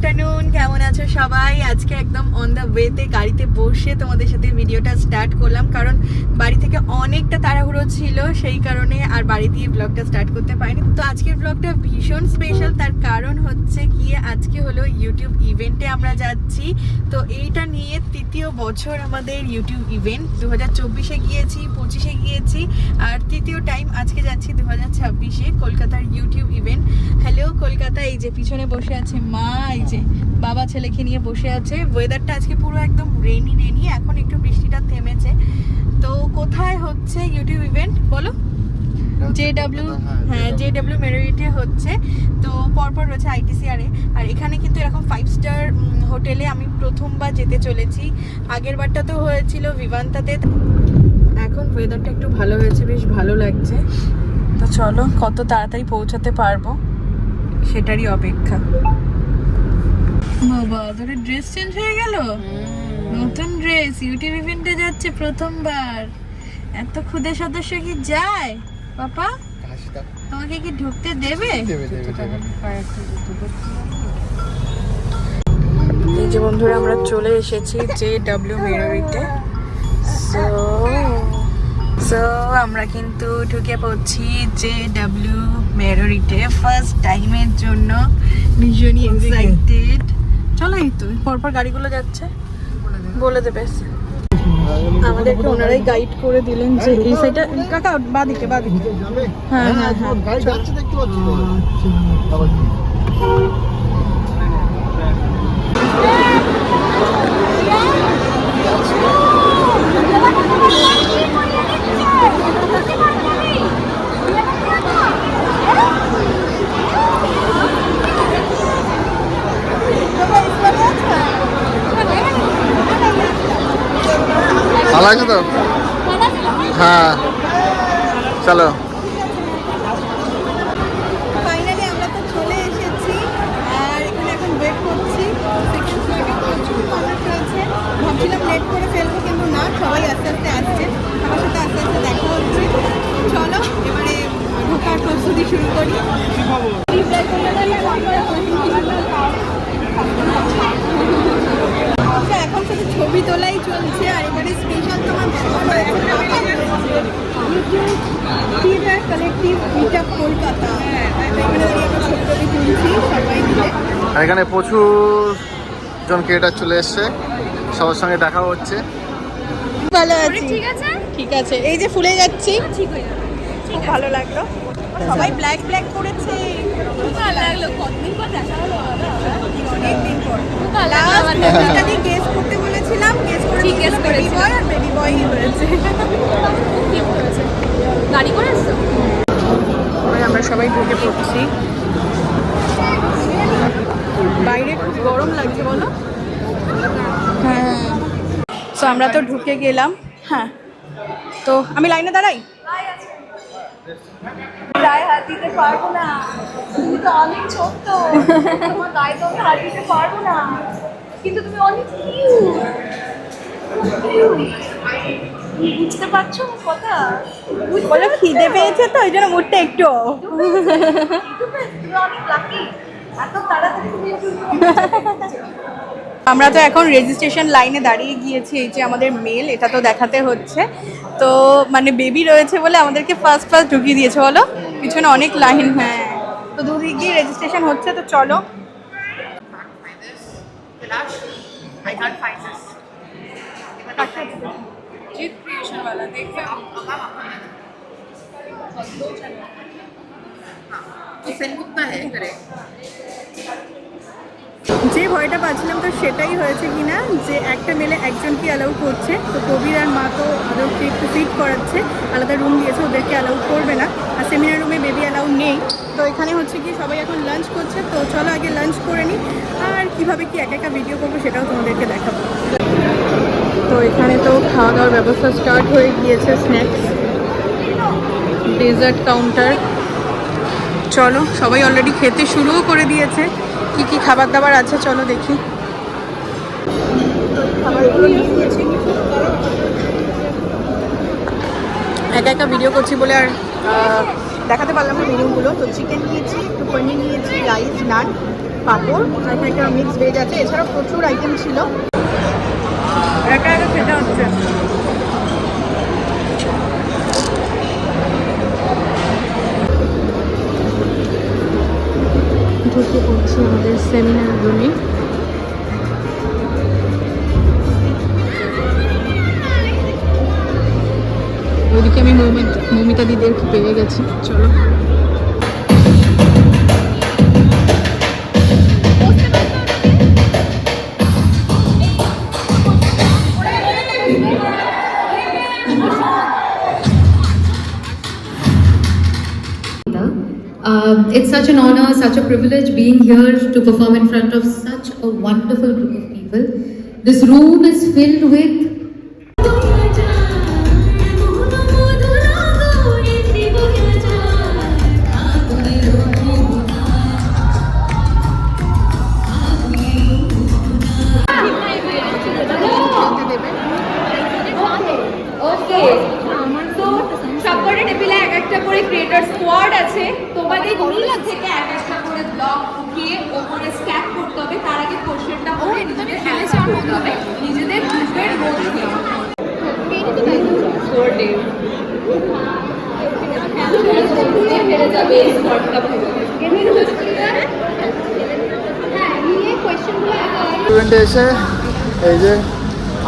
Afternoon, কেমন আছো সবাই? আজকে একদম অন দ্য ওয়েতে গাড়িতে বসে তোমাদের সাথে ভিডিওটা স্টার্ট করলাম, কারণ বাড়ি থেকে অনেকটা তাড়াহুড়ো ছিল, সেই কারণে আর বাড়ি দিয়ে ব্লগটা স্টার্ট করতে পারিনি। তো আজকের ব্লগটা ভীষণ স্পেশাল, তার কারণ হচ্ছে কি আজকে হলো ইউটিউব ইভেন্টে আমরা যাচ্ছি। তো এইটা নিয়ে তৃতীয় বছর আমাদের ইউটিউব ইভেন্ট। 2024-এ গিয়েছি, 25-এ গিয়েছি, আর তৃতীয় টাইম আজকে যাচ্ছি 2026-এ কলকাতার ইউটিউব ইভেন্ট। হ্যালো কলকাতা, এই যে পিছনে বসে আছে মা, এই যে বাবা ছেলেকে নিয়ে বসে আছে। ওয়েদারটা আজকে পুরো একদম রেনি, এখন একটু বৃষ্টিটা থেমেছে। তো কোথায় হচ্ছে ইউটিউব ইভেন্ট বলো? জেডব্লিউ মেরিটে হচ্ছে। তো পরপর রয়েছে ITCR এ, আর এখানে কিন্তু এরকম 5 স্টার হোটেলে আমি প্রথমবার যেতে চলেছি। আগের বারটা তো হয়েছিল ভিভান্তাতে। এখন ওয়েদারটা একটু ভালো হয়েছে, বেশ ভালো লাগছে। তো চলো কত তাড়াতাড়ি পৌঁছাতে পারবো সেটারই অপেক্ষা। বাবা তোর ড্রেস চেঞ্জ হয়ে গেল, নতুন ড্রেস, ইউটিউব ইভেন্টে যাচ্ছে প্রথমবার। এত ক্ষুদে সদস্য কি যায় পাপা? তোমাকে কি ঢুকতে দেবে? এই যে বন্ধুরা আমরা চলে এসেছি জেডব্লিউ মেরিটে। সো আমরা কিন্তু ঢুকে পড়ছি জেডব্লিউ মেরিটে ফার্স্ট টাইমের জন্য। ভীষণই এক্সাইটেড। চলো, এই তো পরপর গাড়িগুলো যাচ্ছে, বলে দেবে। আমাদেরকে ওনারাই গাইড করে দিলেন যে এই সাইডটা কাকা বাদিকে। হ্যাঁ যাচ্ছে দেখতে পাচ্ছি। ভালো আছে তো? হ্যাঁ চলো। ফাইনালি আমরা তো চলে এসেছি, আর এখানে এখন ওয়েট করছি। সেকেন্ড ফ্লোরে প্রচুর মানুষ রয়েছে, ভাবছিলাম লেট করে ফেলবো, কিন্তু না, সবাই আস্তে আস্তে আসছে। আমার সাথে আস্তে আস্তে দেখা হচ্ছে। চলো এবারে ঢোকার প্রস্তুতি শুরু করি। এখন শুধু ছবি তোলাই চলছে, আর এবারে স্পেশাল তোমার কালেকটিভ মিটআপ কলকাতা। এখানে প্রচুর জন ক্রিয়েটার চলে এসছে, সবার সঙ্গে দেখা হচ্ছে। ভালো আছি, ঠিক আছে। এই যে ফুলে যাচ্ছি, খুব ভালো লাগলো। সবাই ব্ল্যাক করেছে, ভালো লাগলো। কতদিন পর দেখা হলো, অনেকদিন পর। গেস করতে বলেছিলাম, গেস করে বয় আর বেবি বয় হয়েছে। গাড়ি করে আসছো? আমরা সবাই ঢুকে পড়ছি। বাইরে খুব গরম লাগছে বলো? হ্যাঁ। তো আমরা তো ঢুকে গেলাম। হ্যাঁ, তো আমি লাইনে দাঁড়াই? গায়ে হাত দিতে পারবো না, তুমি তো অনেক ছোট্ট, তোমার গায়ে তো আমি হাত দিতে পারবো না, কিন্তু তুমি অনেক বুঝতে পারছো আমার কথা? বলো খিদে পেয়েছে তো, ওই জন্য মুডটা একটু। তুমি অনেক লাকি, এত তাড়াতাড়ি তুমি আমরা তো এখন রেজিস্ট্রেশন লাইনে দাঁড়িয়ে গিয়েছি। এই যে আমাদের মেল, এটা তো দেখাতে হচ্ছে। তো মানে বেবি রয়েছে বলে আমাদেরকে ফার্স্ট ঢুকিয়ে দিয়েছে বলো, পিছনে অনেক লাইন। হ্যাঁ, তো দুদিক দিয়ে রেজিস্ট্রেশন হচ্ছে। তো চলো। যে ভয়টা পাচ্ছিলাম তো সেটাই হয়েছে কিনা, যে একটা মেলে একজনকে অ্যালাউ করছে। তো কবির আর মা তো ওদেরকে একটু ফিট করাচ্ছে, আলাদা রুম দিয়েছে, ওদেরকে অ্যালাউ করবে না। আর সেমিনার রুমে বেবি অ্যালাউ নেই। তো এখানে হচ্ছে কি সবাই এখন লাঞ্চ করছে। তো চলো আগে লাঞ্চ করে নিই, আর কীভাবে কি একা ভিডিও করবো সেটাও তোমাদেরকে দেখাবো। তো এখানে তো খাওয়া দাওয়ার ব্যবস্থা স্টার্ট হয়ে গিয়েছে, স্ন্যাক্স, ডেজার্ট কাউন্টার। চলো, সবাই অলরেডি খেতে শুরুও করে দিয়েছে। কি কি খাবার দাবার আছে চলো দেখি। একা ভিডিও করছি বলে আর দেখাতে পারলাম না মেনুগুলো। তো চিকেন নিয়েছি, একটু পনির নিয়েছি, রাইস, নান, পাঁপড়, আর এখানে একটা মিক্স ভেজ আছে। এছাড়াও প্রচুর আইটেম ছিল। একা একা খেতে হচ্ছে। ঢুকে পড়ছি আমাদের সেমিনার রুমে। ওইদিকে আমি মৌমিতা দিদিকে পেয়ে গেছি। চলো It's such an honor, such a privilege being here to perform in front of such a wonderful group of people. This room is filled with সবকটা টেবিলে এক একটা করে ক্রিয়েটর স্কোয়াড আছে। তোমাদের মিল থেকে এক একটা করে ব্লক উঠিয়ে ওপরে স্ট্যাক করতে হবে। তার আগে কোশ্চেনটা করে নিজেদের অ্যান্সার করতে হবে নিজেদের গ্রুপের মধ্যে। হেরে যাবে এই স্কোয়াডটা। হ্যাঁ, নিয়ে কোশ্চেনগুলো ইভেন্টে এসে এই যে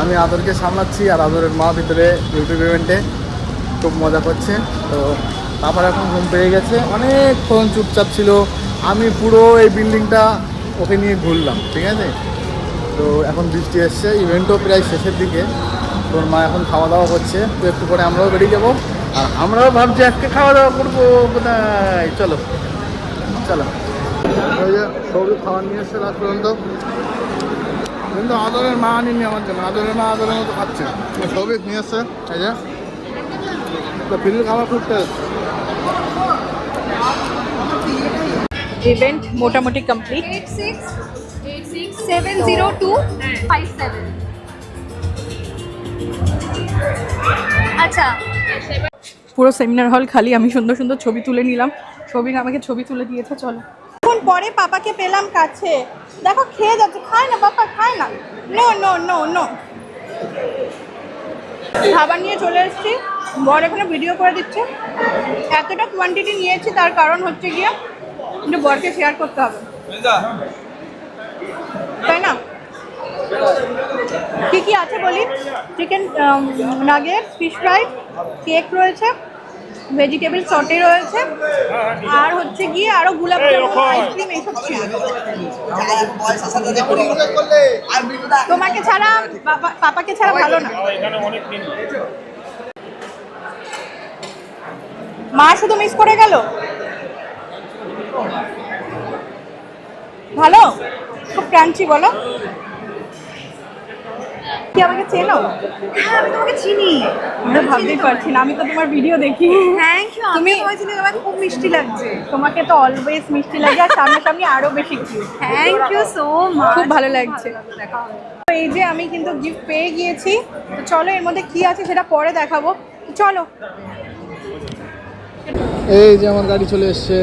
আমি আদরকে সামলাচ্ছি, আর আদরের মা ভিতরে ইউটিউব ইভেন্টে খুব মজা করছে। তো তারপর এখন ঘুম পেয়ে গেছে, অনেকক্ষণ চুপচাপ ছিল। আমি পুরো এই বিল্ডিংটা ওকে নিয়ে ঘুরলাম, ঠিক আছে। তো এখন বৃষ্টি এসছে, ইভেন্টও প্রায় শেষের দিকে। তোর মা এখন খাওয়া দাওয়া করছে, তো একটু পরে আমরাও বেরিয়ে যাবো। আর আমরাও ভাবছি আজকে খাওয়া দাওয়া করবো কোথায়। চলো চলো। ওই যে সবই খাবার নিয়ে এসছে লাস্ট পর্যন্ত, কিন্তু আদরের মা আনিনি আমার জন্য। আদরের মা আদরের মতো খাচ্ছে। সবই নিয়ে এসছে, এই যে ফিরির খাবার খুব টেস্ট। ইভেন্ট মোটামুটি কমপ্লিট। 8686702557। আচ্ছা, পুরো সেমিনার হল খালি। আমি সুন্দর সুন্দর ছবি তুলে নিলাম। ছবি আমাকে ছবি তুলে দিয়েছে। চলো এখন পরে পাপাকে পেলাম কাছে। দেখো খেয়ে যাচ্ছে। খায় না পাপা, খায় না। No no no no. খাবার নিয়ে চলে এসেছি। বর এখানে ভিডিও করে দিচ্ছে। এতটা কোয়ান্টিটি নিয়েছি, তার কারণ হচ্ছে গিয়ে কিন্তু বরকে শেয়ার করতে হবে, তাই না? কি কি আছে বলি? Chicken nugget, fish fry, cake রয়েছে, ভেজিটেবল সটে রয়েছে, আর হচ্ছে গিয়ে আরো গোলাপ জামুন, আইসক্রিম, এইসব ছিল। তোমাকে ছাড়া পাপাকে ছাড়া ভালো না। মা শুধু মিস করে গেল। ভালো, খুব ক্রাঞ্চি। বলো, কি আমাকে চেনো? হ্যাঁ আমি তোমাকে চিনি। আমি ভাবতেই পারছি না, আমি তো তোমার ভিডিও দেখি। Thank you. তুমি তোমাকে চিনি, তোমাকে খুব মিষ্টি লাগছে। তোমাকে তো অলওয়েজ মিষ্টি লাগে, আর সামনাসামনি আরো বেশি cute. Thank you so much. খুব ভালো লাগছে। তো এই যে আমি কিন্তু গিফট পেয়ে গিয়েছি। তো চলো এর মধ্যে কি আছে সেটা পরে দেখাবো। চলো। এই যে আমার গাড়ি চলে এসছে,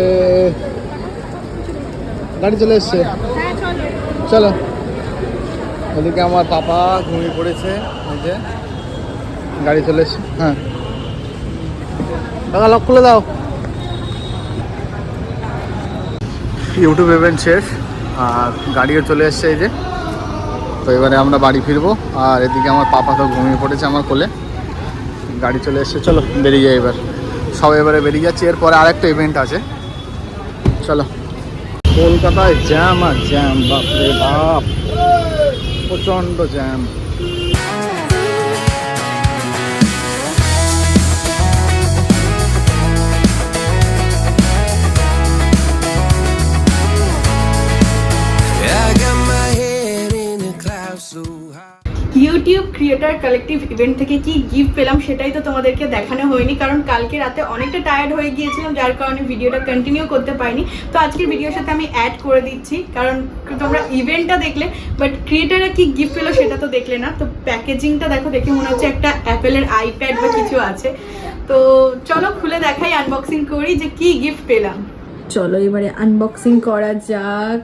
গাড়ি চলে এসছে। হ্যাঁ চলো। চলো। ওদিকে আমার পাপা ঘুমিয়ে পড়েছে, এই যে গাড়ি চলে এসছে। হ্যাঁ টাকা লক খুলে দাও। ইউটিউব ইভেন্ট শেষ, আর গাড়িও চলে এসছে এই যে। তো এবারে আমরা বাড়ি ফিরবো। আর এদিকে আমার পাপা তো ঘুমিয়ে পড়েছে আমার কোলে। গাড়ি চলে এসছে, চলো বেরিয়ে যাই এবার। সব এবারে বেরিয়ে যাচ্ছি, এরপরে আরেকটা ইভেন্ট আছে। চলো। কলকাতায় জ্যাম আর জ্যাম, বাপরে বাপ, প্রচণ্ড jam. YouTube creator collective event থেকে কি গিফট পেলাম সেটাই তো তোমাদেরকে দেখানো হয়নি, কারণ কালকে রাতে অনেকটা টায়ার্ড হয়ে গিয়েছিলাম, যার কারণে ভিডিওটা কন্টিনিউ করতে পারিনি। তো আজকের ভিডিওর সাথে আমি অ্যাড করে দিচ্ছি, কারণ তোমরা ইভেন্টটা দেখলে বাট ক্রিয়েটাররা কি গিফট পেলো সেটা তো দেখলে না। তো প্যাকেজিংটা দেখো, দেখে মনে হচ্ছে একটা অ্যাপেলের আইপ্যাড বা কিছু আছে। তো চলো খুলে দেখাই, আনবক্সিং করি যে কি গিফট পেলাম। চলো এবারে আনবক্সিং করা যাক।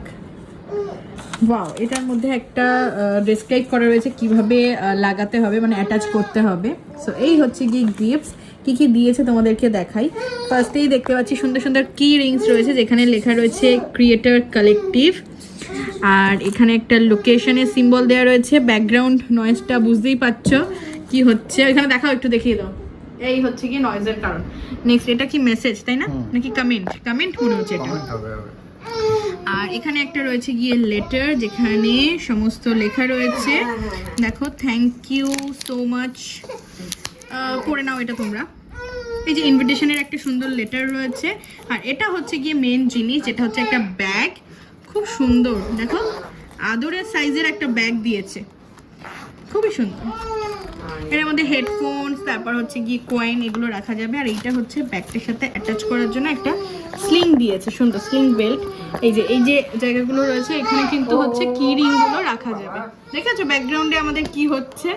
ওয়াও, এটার মধ্যে একটা ডেসক্রাইব করা রয়েছে কিভাবে লাগাতে হবে, মানে অ্যাটাচ করতে হবে। সো এই হচ্ছে কি গিফটস, কি কি দিয়েছে তোমাদেরকে দেখাই। ফার্স্টেই দেখতে পাচ্ছি সুন্দর সুন্দর কি রিংস রয়েছে, যেখানে লেখা রয়েছে ক্রিয়েটর কালেকটিভ। আর এখানে একটা লোকেশনের সিম্বল দেওয়া রয়েছে। ব্যাকগ্রাউন্ড নয়েজটা বুঝতেই পারছো কি হচ্ছে, এখানে দেখাও, একটু দেখিয়ে দাও। এই হচ্ছে কি নয়েজের কারণ। নেক্সট, এটা কি মেসেজ তাই না, নাকি কমেন্ট? কমেন্ট মনে হচ্ছে এটা। আর এখানে একটা রয়েছে গিয়ে লেটার, যেখানে সমস্ত লেখা রয়েছে। দেখো, থ্যাংক ইউ সো মাচ। পড়ে নাও এটা তোমরা। এই যে ইনভিটেশনের একটা সুন্দর লেটার রয়েছে। আর এটা হচ্ছে গিয়ে মেন জিনিস, যেটা হচ্ছে একটা ব্যাগ, খুব সুন্দর। দেখো, আদরের সাইজের একটা ব্যাগ দিয়েছে, খুবই সুন্দর। এর মধ্যে হেডফোনস, তারপর হচ্ছে গিয়ে কয়েন, এগুলো রাখা যাবে। আর এইটা হচ্ছে ব্যাগটার সাথে অ্যাটাচ করার জন্য একটা স্লিং দিয়েছে, সুন্দর স্লিং বেল্ট। এই যে জায়গাগুলো রয়েছে, এখানে কিন্তু হচ্ছে কি রিংগুলো রাখা যাবে। দেখেছো ব্যাকগ্রাউন্ডে আমাদের কি হচ্ছে।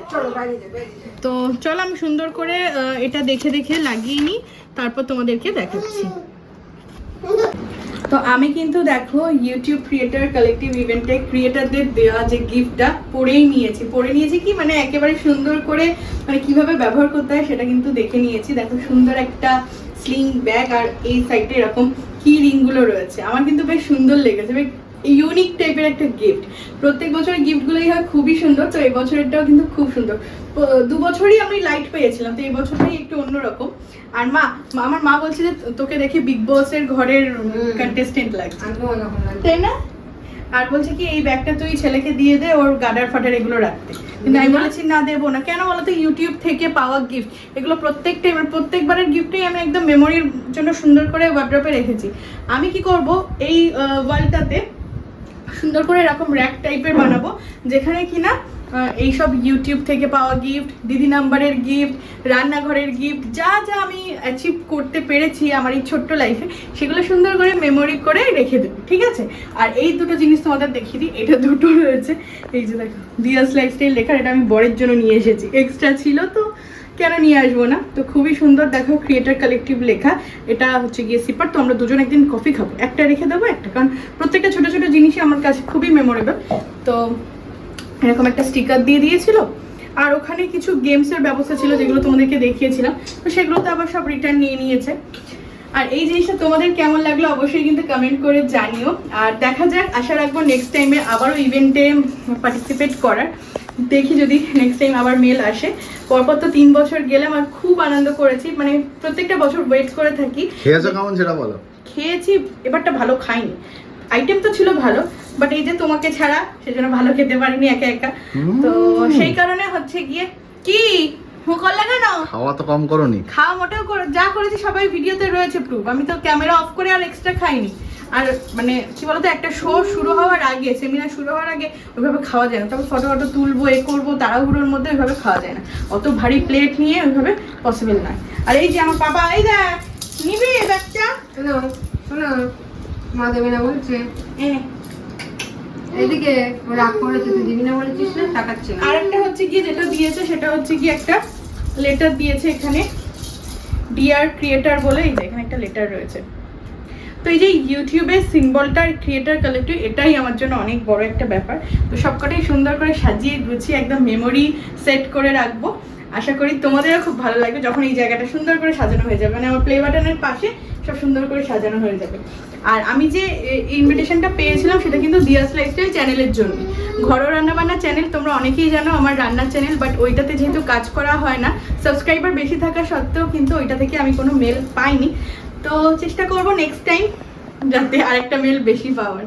তো চলো আমি সুন্দর করে এটা দেখে দেখে লাগিয়ে নিই, তারপর তোমাদেরকে দেখাচ্ছি। তো আমি কিন্তু দেখো ইউটিউব ক্রিয়েটার কালেকটিভ ইভেন্টে ক্রিয়েটারদের দেওয়া যে গিফটটা পরে নিয়েছি কি মানে একেবারে সুন্দর করে, মানে কিভাবে ব্যবহার করতে হয় সেটা কিন্তু দেখে নিয়েছি। দেখো সুন্দর একটা স্লিং ব্যাগ, আর এই সাইডে এরকম কি রিংগুলো রয়েছে। আমার কিন্তু বেশ সুন্দর লেগেছে, বেশ ইউনিক টাইপের একটা গিফট। প্রত্যেক বছরের গিফটগুলোই হয় খুবই সুন্দর, তো এই বছরেরটাও কিন্তু খুব সুন্দর। 2 বছরই আমি লাইট পেয়েছিলাম, তো এই বছরটাই একটু অন্যরকম। আর আমার মা বলছে যে তোকে দেখে বিগ বসের ঘরের কন্টেস্টেন্ট লাগছে, তাই না? আর বলছে কি এই ব্যাগটা তুই ছেলেকে দিয়ে দে, ওর গাডার ফাটার এগুলো রাখতে। কিন্তু আমি বলেছি না, দেবো না। কেন বলতো, ইউটিউব থেকে পাওয়া গিফট এগুলো প্রত্যেকবারের গিফটেই আমি একদম মেমোরির জন্য সুন্দর করে ওয়ার্ড্রপে রেখেছি। আমি কি করব, এই ওয়ালটাতে সুন্দর করে এরকম র্যাক টাইপের বানাবো, যেখানে কিনা এইসব ইউটিউব থেকে পাওয়া গিফট, দিদি নাম্বারের গিফট, রান্নাঘরের গিফট, যা যা আমি অ্যাচিভ করতে পেরেছি আমার এই ছোট্ট লাইফে, সেগুলো সুন্দর করে মেমোরি করে রেখে দেবো, ঠিক আছে? আর এই দুটো জিনিস তোমাদের দেখিয়ে দিই। এটা দুটো রয়েছে, এই যে দেখো দিয়াস লাইফস্টাইল লেখা, এটা আমি বরের জন্য নিয়ে এসেছি, এক্সট্রা ছিল তো কেন নিয়ে আসবো না। তো খুবই সুন্দর, দেখো ক্রিয়েটার কালেকটিভ লেখা। এটা হচ্ছে গিয়ে সিপার, তো আমরা দুজন একদিন কফি খাবো, একটা রেখে দেবো একটা, কারণ প্রত্যেকটা ছোট ছোট জিনিসই আমার কাছে খুবই মেমোরেবল। তো এরকম একটা স্টিকার দিয়ে দিয়েছিল। আর ওখানে কিছু গেমসের ব্যবস্থা ছিল, যেগুলো তোমাদেরকে দেখিয়েছিলাম, তো সেগুলো তো আবার সব রিটার্ন নিয়ে নিয়েছে। আর এই জিনিসটা তোমাদের কেমন লাগলো অবশ্যই কিন্তু কমেন্ট করে জানিও। আর দেখা যাক, আশা রাখবো নেক্সট টাইমে আবারও ইভেন্টে পার্টিসিপেট করার। দেখি যদি নেক্সট টাইম আবার মেল আসে। পরপর তো 3 বছর গেলাম, আর খুব আনন্দ করেছি, মানে প্রত্যেকটা বছর ওয়েট করে থাকি। খেয়েছো কেমন সেটা বলো। খেয়েছি, এবারটা ভালো খাইনি, আইটেম তো ছিল ভালো, বাট এই যে তোমাকে ছাড়া সেজন্য ভালো খেতে পারিনি একা একা। তো সেই কারণে হচ্ছে গিয়ে কি হুকর লাগে না, খাওয়া তো কম করোনি। খাওয়া মোটেও যা করেছি সবাই ভিডিওতে রয়েছে প্রুফ। আমি তো ক্যামেরা অফ করে আর এক্সট্রা খাইনি। আর মানে কি বলতো, একটা শো শুরু হওয়ার আগে, সেমিনার শুরু হওয়ার আগে ওইভাবে খাওয়া যায় না। তবে ফটো তুলবো, করবো, তাড়াহুড়োর মধ্যে ওইভাবে খাওয়া যায় না। অত ভারী প্লেট নিয়ে ওইভাবে পসিবল নয়। আর এই যে আমার পাপা, এই দেখ নিবি বাচ্চা, শোনো মা দেবে না বলছে, এদিকে রাগ করেছে, তুই দিবি না বলেছিস না, টাকাচ্ছে না। আর একটা হচ্ছে কি যেটা দিয়েছে, সেটা হচ্ছে কি একটা লেটার দিয়েছে এখানে, ডিয়ার ক্রিয়েটার বলে। এই যে এখানে একটা লেটার রয়েছে। তো এই যে ইউটিউবের সিম্বলটা ক্রিয়েটার কালেকটিভ, এটাই আমার জন্য অনেক বড় একটা ব্যাপার। তো সবকটাই সুন্দর করে সাজিয়ে গুছিয়ে একদম মেমোরি সেট করে রাখবো। আশা করি তোমাদেরও খুব ভালো লাগবে যখন এই জায়গাটা সুন্দর করে সাজানো হয়ে যাবে, মানে আমার প্লে বাটনের পাশে সব সুন্দর করে সাজানো হয়ে যাবে। আর আমি যে ইনভিটেশনটা পেয়েছিলাম সেটা কিন্তু দিয়াস লাইফস্টাইল চ্যানেলের জন্য। ঘরোয়া রান্নাবান্না চ্যানেল তোমরা অনেকেই জানো, আমার রান্নার চ্যানেল, বাট ওইটাতে যেহেতু কাজ করা হয় না, সাবস্ক্রাইবার বেশি থাকা সত্ত্বেও কিন্তু ওইটা থেকে আমি কোনো মেল পাইনি। তো চেষ্টা করবো নেক্সট টাইম যাতে আরেকটা মেল বেশি পাওয়ার।